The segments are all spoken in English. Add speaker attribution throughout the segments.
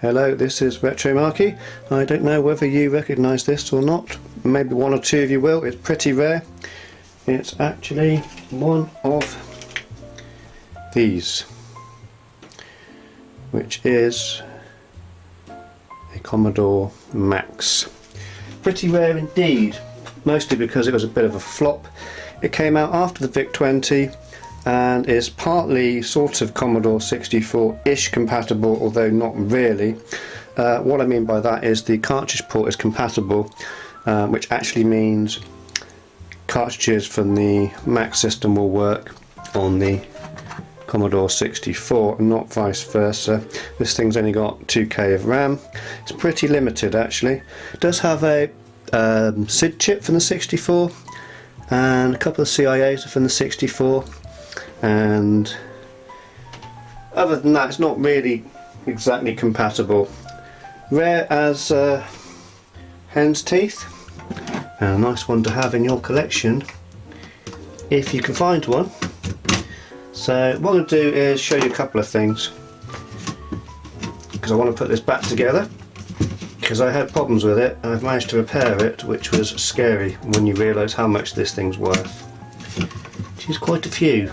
Speaker 1: Hello, this is Retro Marky. I don't know whether you recognise this or not. Maybe one or two of you will. It's pretty rare. It's actually one of these, which is a Commodore MAX. Pretty rare indeed, mostly because it was a bit of a flop. It came out after the VIC-20 and is partly sort of Commodore 64-ish compatible, although not really. What I mean by that is the cartridge port is compatible, which actually means cartridges from the Mac system will work on the Commodore 64 and not vice versa. This thing's only got 2K of RAM. It's pretty limited actually. It does have a SID chip from the 64 and a couple of CIAs from the 64, and other than that it's not really exactly compatible. Rare as hen's teeth, and a nice one to have in your collection if you can find one. So what I'm going to do is show you a couple of things, because I want to put this back together, because I had problems with it and I've managed to repair it, which was scary when you realise how much this thing's worth, which is quite a few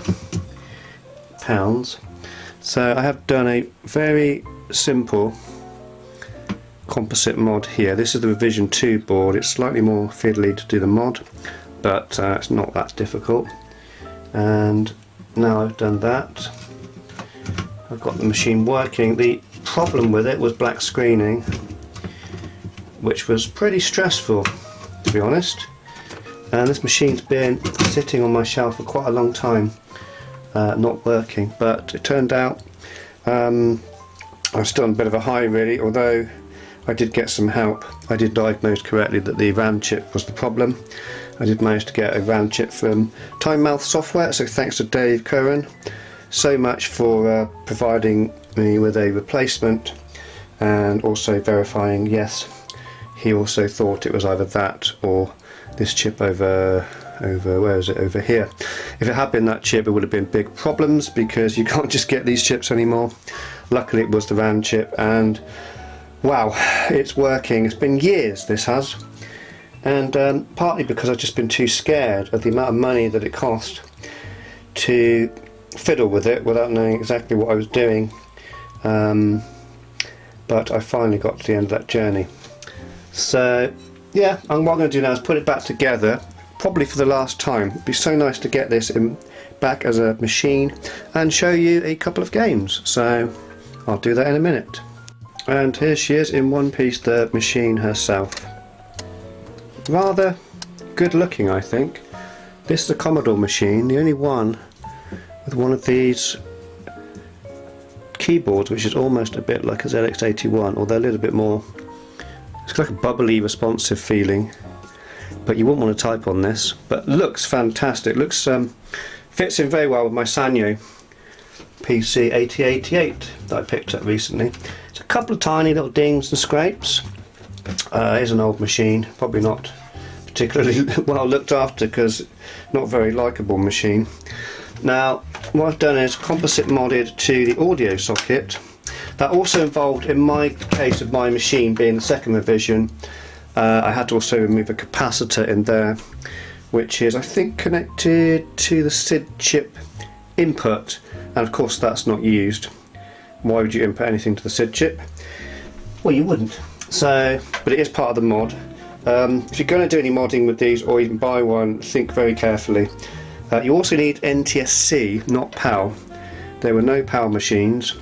Speaker 1: pounds. So I have done a very simple composite mod here. This is the revision 2 board. It's slightly more fiddly to do the mod, but it's not that difficult. And now I've done that, I've got the machine working. The problem with it was black screening, which was pretty stressful, to be honest. And this machine's been sitting on my shelf for quite a long time, not working. But it turned out I was still on a bit of a high really, although I did get some help. I did diagnose correctly that the RAM chip was the problem. I did manage to get a RAM chip from Time Mouth Software, so thanks to Dave Curran so much for providing me with a replacement, and also verifying yes, he also thought it was either that or this chip over where is it, over here. If it had been that chip, it would have been big problems, because you can't just get these chips anymore. Luckily it was the RAM chip, and wow, it's working. It's been years, this has, and partly because I've just been too scared of the amount of money that it cost to fiddle with it without knowing exactly what I was doing, but I finally got to the end of that journey. So yeah, and what I'm going to do now is put it back together, probably for the last time. It'd be so nice to get this back as a machine and show you a couple of games, so I'll do that in a minute. And here she is in one piece, the machine herself. Rather good looking, I think. This is a Commodore machine, the only one with one of these keyboards which is almost a bit like a ZX81, although a little bit more, it's like a bubbly responsive feeling, but you wouldn't want to type on this. But looks fantastic, looks fits in very well with my Sanyo PC 8088 that I picked up recently. It's a couple of tiny little dings and scrapes. It is an old machine, probably not particularly well looked after, because not a very likeable machine. Now what I've done is composite modded to the audio socket. That also involved, in my case of my machine being the second revision, I had to also remove a capacitor in there, which is I think connected to the SID chip input, and of course that's not used. Why would you input anything to the SID chip? Well, you wouldn't. So, but it is part of the mod. If you're going to do any modding with these, or even buy one, think very carefully. You also need NTSC, not PAL. There were no PAL machines.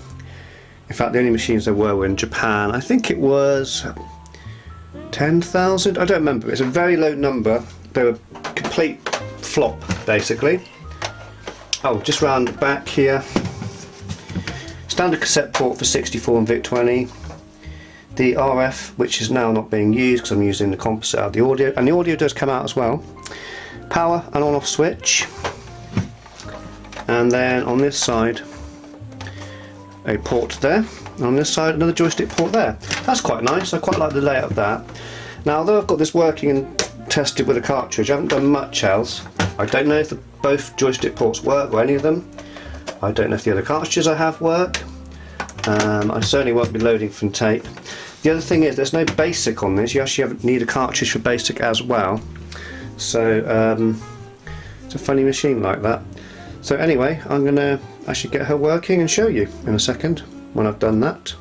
Speaker 1: In fact, the only machines there were in Japan. I think it was 10,000. I don't remember. It's a very low number. They were complete flop, basically. Oh, just round the back here. Standard cassette port for 64 and VIC-20. The RF, which is now not being used because I'm using the composite out of the audio, and the audio does come out as well. Power and on-off switch, and then on this side a port there, and on this side another joystick port there. That's quite nice. I quite like the layout of that. Now, although I've got this working and tested with a cartridge, I haven't done much else. I don't know if both joystick ports work, or any of them. I don't know if the other cartridges I have work. I certainly won't be loading from tape. The other thing is there's no basic on this. You actually need a cartridge for basic as well. So it's a funny machine like that. So anyway, I'm going to actually get her working and show you in a second when I've done that.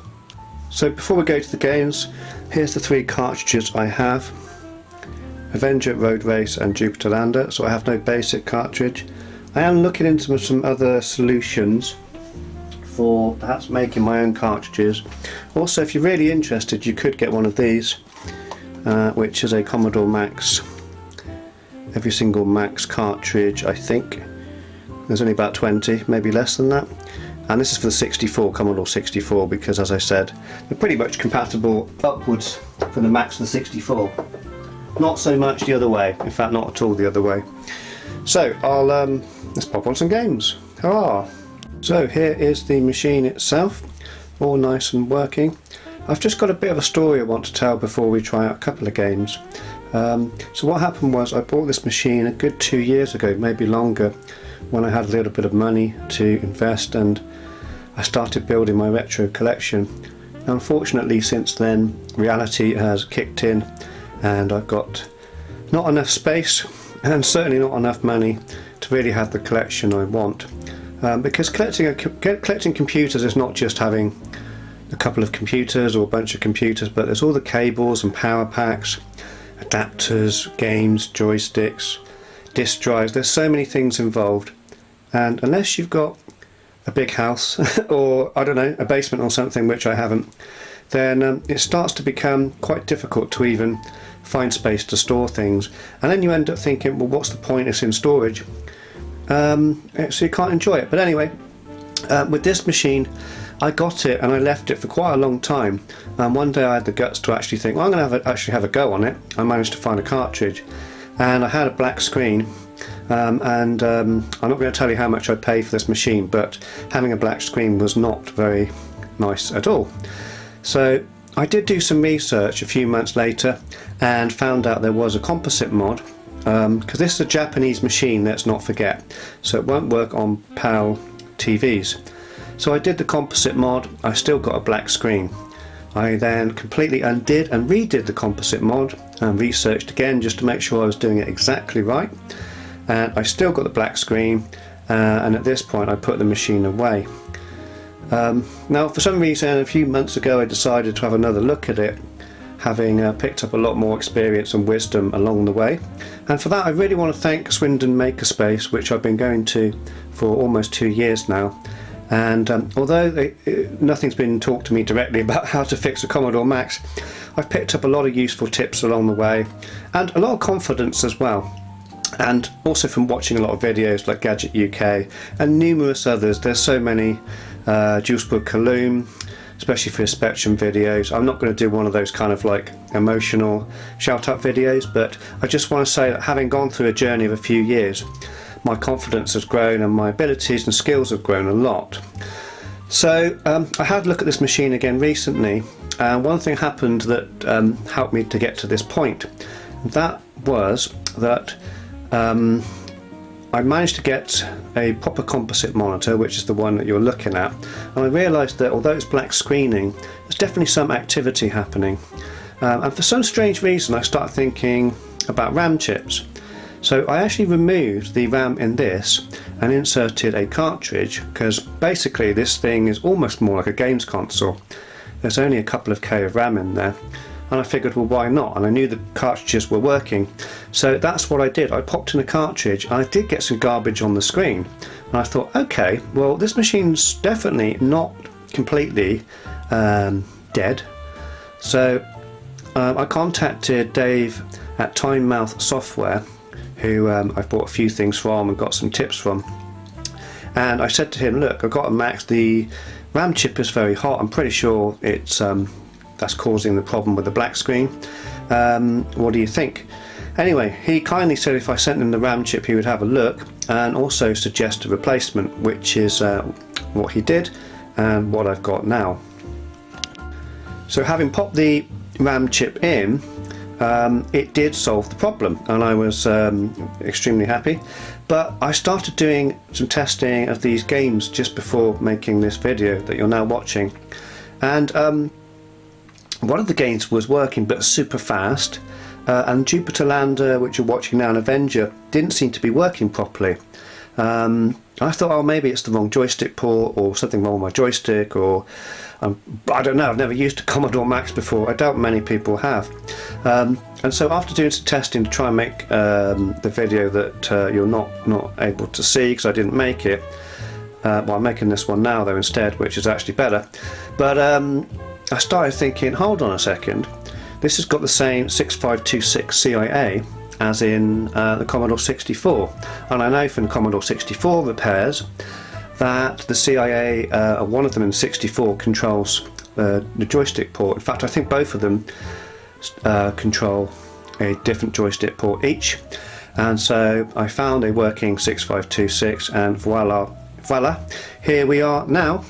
Speaker 1: So before we go to the games, here's the 3 cartridges I have: Avenger, Road Race and Jupiter Lander. So I have no basic cartridge. I am looking into some other solutions for perhaps making my own cartridges. Also, if you're really interested, you could get one of these, which is a Commodore MAX. Every single MAX cartridge, I think. There's only about 20, maybe less than that. And this is for the 64, Commodore 64, because as I said, they're pretty much compatible upwards for the MAX and the 64. Not so much the other way, in fact not at all the other way. So I'll let's pop on some games. Hurrah! So here is the machine itself, all nice and working. I've just got a bit of a story I want to tell before we try out a couple of games. So what happened was I bought this machine a good 2 years ago, maybe longer, when I had a little bit of money to invest, and I started building my retro collection. Unfortunately, since then reality has kicked in and I've got not enough space and certainly not enough money to really have the collection I want. Because collecting computers is not just having a couple of computers or a bunch of computers, but there's all the cables and power packs, adapters, games, joysticks, disk drives. There's so many things involved, and unless you've got a big house or I don't know, a basement or something, which I haven't, then it starts to become quite difficult to even find space to store things, and then you end up thinking, well, what's the point? It's in storage, so you can't enjoy it. But anyway, with this machine, I got it and I left it for quite a long time, and one day I had the guts to actually think, well, I'm going to actually have a go on it. I managed to find a cartridge, and I had a black screen, and I'm not going to tell you how much I paid for this machine, but having a black screen was not very nice at all. So I did do some research a few months later and found out there was a composite mod, because this is a Japanese machine, let's not forget, so it won't work on PAL TVs. So I did the composite mod. I still got a black screen. I then completely undid and redid the composite mod and researched again just to make sure I was doing it exactly right, and I still got the black screen, and at this point I put the machine away. Now for some reason a few months ago I decided to have another look at it, having picked up a lot more experience and wisdom along the way, and for that I really want to thank Swindon Makerspace, which I've been going to for almost 2 years now. And although nothing's been talked to me directly about how to fix a Commodore MAX, I've picked up a lot of useful tips along the way, and a lot of confidence as well. And also from watching a lot of videos like Gadget UK and numerous others. There's so many, Juicebook Kaloom, especially for his Spectrum videos. I'm not going to do one of those kind of like emotional shout out videos, but I just want to say that having gone through a journey of a few years, my confidence has grown and my abilities and skills have grown a lot. So I had a look at this machine again recently, and one thing happened that helped me to get to this point. That was that I managed to get a proper composite monitor, which is the one that you're looking at, and I realised that although it's black screening, there's definitely some activity happening, and for some strange reason I started thinking about RAM chips. So I actually removed the RAM in this and inserted a cartridge, because basically this thing is almost more like a games console. There's only a couple of K of RAM in there, and I figured, well, why not? And I knew the cartridges were working, so that's what I did. I popped in a cartridge and I did get some garbage on the screen, and I thought, okay, well, this machine's definitely not completely dead. So I contacted Dave at Time Mouth Software, who I've bought a few things from and got some tips from, and I said to him, look, I've got a Max, the RAM chip is very hot, I'm pretty sure it's that's causing the problem with the black screen, what do you think? Anyway, he kindly said if I sent him the RAM chip he would have a look and also suggest a replacement, which is what he did and what I've got now. So having popped the RAM chip in, it did solve the problem, and I was extremely happy. But I started doing some testing of these games just before making this video that you're now watching, and one of the games was working but super fast, and Jupiter Lander, which you're watching now, and Avenger didn't seem to be working properly. I thought, oh, maybe it's the wrong joystick port or something wrong with my joystick, or I don't know, I've never used a Commodore MAX before. I doubt many people have. And so after doing some testing to try and make the video that you're not able to see because I didn't make it, well, I'm making this one now though instead, which is actually better. But I started thinking, hold on a second, this has got the same 6526 CIA as in the Commodore 64, and I know from the Commodore 64 repairs that the CIA, one of them in 64, controls the joystick port. In fact, I think both of them control a different joystick port each, and so I found a working 6526, and voila, here we are now,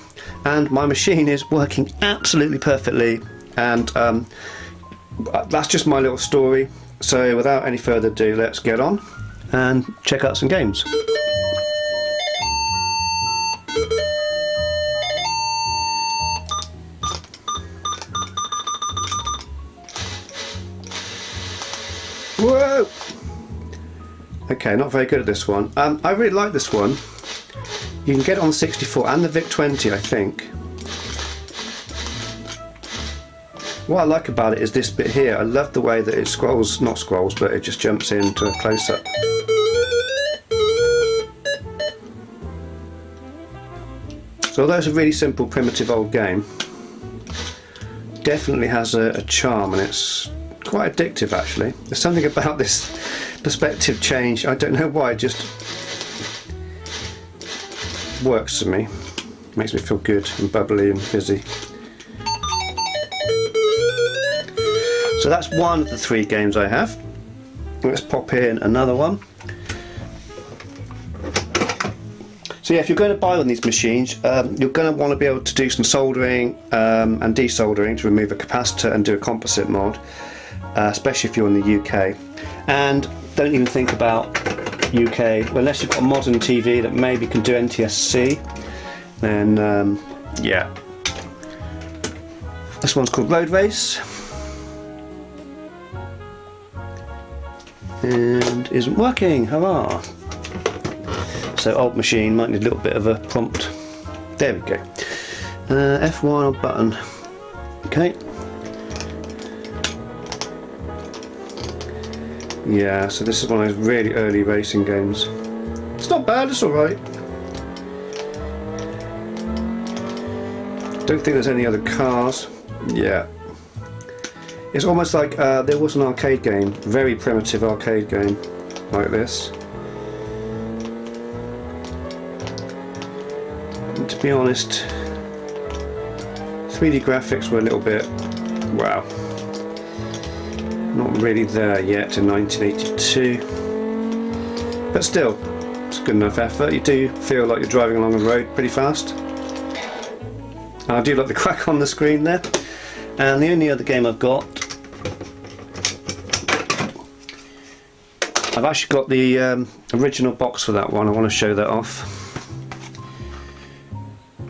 Speaker 1: and my machine is working absolutely perfectly, and that's just my little story. So without any further ado, let's get on and check out some games. Whoa! Okay, not very good at this one. I really like this one. You can get it on 64 and the VIC-20, I think. What I like about it is this bit here. I love the way that it scrolls, not scrolls, but it just jumps into a close-up. So although it's a really simple, primitive old game, definitely has a charm, and it's quite addictive actually. There's something about this perspective change, I don't know why, it just works for me. Makes me feel good and bubbly and fizzy. So that's one of the 3 games I have. Let's pop in another one. So yeah, if you're going to buy one of these machines, you're going to want to be able to do some soldering and desoldering to remove a capacitor and do a composite mod, especially if you're in the UK. And don't even think about UK, unless you've got a modern TV that maybe can do NTSC, then yeah. This one's called Road Race, and isn't working, hurrah! So old machine, might need a little bit of a prompt. There we go. F1 on button. Okay. Yeah, so this is one of those really early racing games. It's not bad, it's alright. Don't think there's any other cars. Yeah. It's almost like there was an arcade game, very primitive arcade game, like this. And to be honest, 3D graphics were a little bit, wow, not really there yet in 1982. But still, it's good enough effort. You do feel like you're driving along a road pretty fast. And I do like the crack on the screen there. And the only other game I've got, I've actually got the original box for that one. I want to show that off.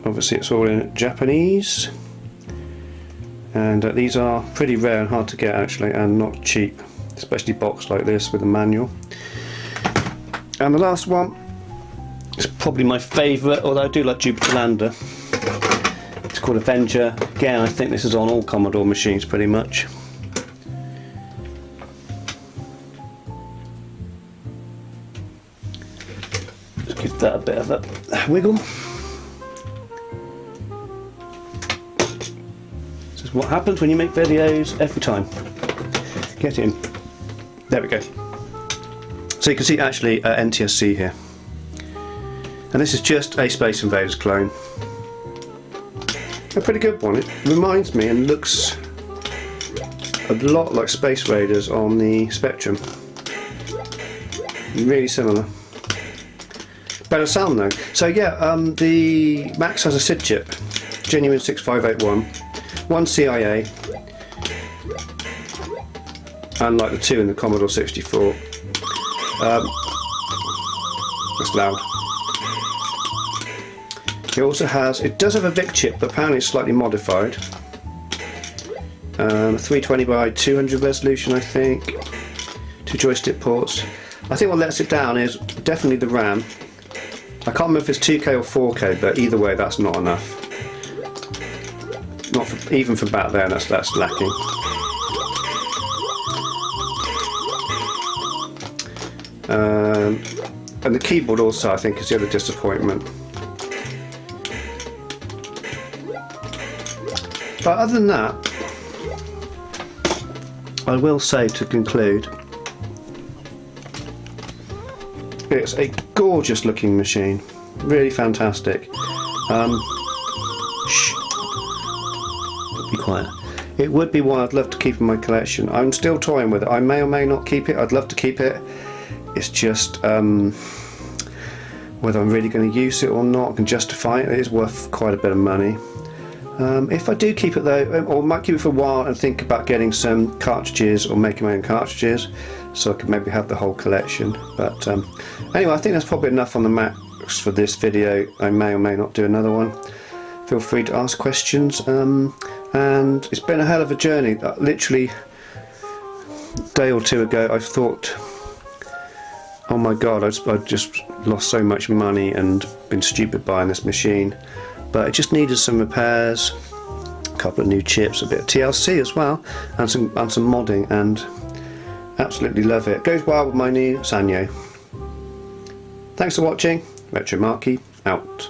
Speaker 1: Obviously it's all in Japanese, and these are pretty rare and hard to get actually, and not cheap, especially boxed like this with a manual. And the last one is probably my favourite, although I do like Jupiter Lander. It's called Avenger. Again, I think this is on all Commodore machines pretty much. Just give that a bit of a wiggle. This is what happens when you make videos every time. Get in. There we go. So you can see actually NTSC here. And this is just a Space Invaders clone. A pretty good one. It reminds me and looks a lot like Space Raiders on the Spectrum. Really similar. Better sound though. So yeah, the Max has a SID chip, genuine 6581, one CIA, unlike the 2 in the Commodore 64. That's loud. It also has, it does have a VIC chip, but apparently it's slightly modified. 320 by 200 resolution, I think. 2 joystick ports. I think what lets it down is definitely the RAM. I can't remember if it's 2K or 4K, but either way that's not enough. Not for, even for back then, that's lacking. And the keyboard also, I think, is the other disappointment. But other than that, I will say to conclude, it's a gorgeous looking machine, really fantastic. Shh. Be quiet. It would be one I'd love to keep in my collection. I'm still toying with it. I may or may not keep it. I'd love to keep it. It's just whether I'm really going to use it or not, I can justify it. It is worth quite a bit of money. If I do keep it though, or might keep it for a while and think about getting some cartridges or making my own cartridges, so I could maybe have the whole collection. But anyway, I think that's probably enough on the Max for this video. I may or may not do another one. Feel free to ask questions. And it's been a hell of a journey. Literally a day or two ago I thought, oh my god, I've just lost so much money and been stupid buying this machine. But it just needed some repairs, a couple of new chips, a bit of TLC as well, and some modding, and absolutely love it. Goes well with my new Sanyo. Thanks for watching. Retro Marky out.